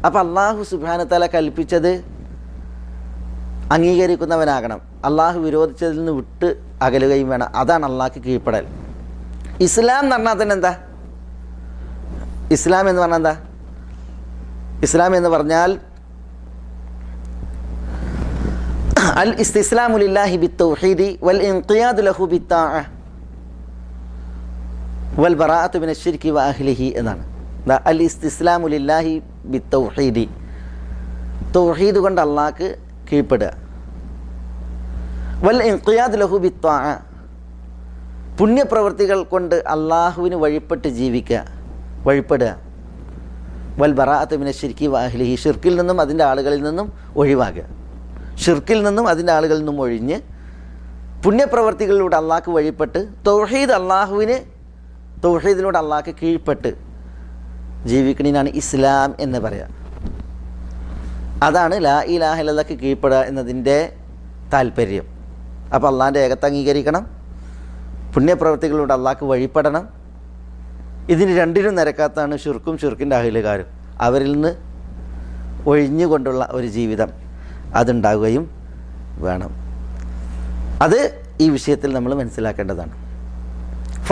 അപ്പോൾ അള്ളാഹു സുബ്ഹാനഹു വ തആല കൽപ്പിച്ചത് അംഗീകരിക്കുന്നവനാകണം, അള്ളാഹു വിരോധിച്ചതിൽ നിന്ന് വിട്ട് അകലുകയും വേണം. അതാണ് അള്ളാഹ്ക്ക് കീഴ്പ്പെടൽ. ഇസ്ലാം എന്ന് പറഞ്ഞാൽ തന്നെ എന്താ? ഇസ്ലാം എന്ന് പറഞ്ഞാൽ എന്താ? ഇസ്ലാം എന്ന് പറഞ്ഞാൽ അൽ ഇസ്തിസ്ലാമു ലില്ലാഹി ബിത്തൗഹീദി വൽ ഇൻഖിയാദു ലഹു ബിത്താഅ വൽ ബറാഅത്തു മിനശ് ശിർക്കി വ അഹ്ലിഹി എന്നാണ്. അൽ ഇസ്തിസ്ലാമു ലില്ലാഹി ബിത്തൗഹീദി, തൗഹീദ് കൊണ്ട് അള്ളാഹ്ക്ക് കീഴ്പ്പെടുക. വൽ ഇൻഖിയാദു ലഹു ബിത്താഅ, പുണ്യപ്രവൃത്തികൾ കൊണ്ട് അള്ളാഹുവിന് വഴിപ്പെട്ട് ജീവിക്കുക, വഴിപ്പെടുക. വൽ ബറാഅത്തു മിനശ് ശിർക്കി വ അഹ്ലിഹി, ഷിർക്കിൽ നിന്നും അതിൻ്റെ ആളുകളിൽ നിന്നും ഒഴിവാകുക. ഷിർക്കിൽ നിന്നും അതിൻ്റെ ആളുകളിൽ നിന്നും ഒഴിഞ്ഞ് പുണ്യപ്രവർത്തികളിലൂടെ അള്ളാഹ്ക്ക് വഴിപ്പെട്ട് തൗഹീദിലൂടെ അള്ളാഹ്ക്ക് കീഴ്പ്പെട്ട് ജീവിക്കണതിനാണ് ഇസ്ലാം എന്ന് പറയുക. അതാണ് ലാ ഇലാഹ ഇല്ലല്ലാഹ്ക്ക് കീഴ്പ്പെടുക എന്നതിൻ്റെ താല്പര്യം. അപ്പോൾ അള്ളാഹിൻ്റെ ഏകത്വം അംഗീകരിക്കണം, പുണ്യപ്രവർത്തികളിലൂടെ അള്ളാഹ്ക്ക് വഴിപ്പെടണം. ഇതിന് രണ്ടിനും നിരക്കാത്തതാണ് ഷിർക്കും ഷിർക്കിൻ്റെ അഹ്ലുകാരും. അവരിൽ നിന്ന് ഒഴിഞ്ഞുകൊണ്ടുള്ള ഒരു ജീവിതം അതുണ്ടാവുകയും വേണം. അത് ഈ വിഷയത്തിൽ നമ്മൾ മനസ്സിലാക്കേണ്ടതാണ്.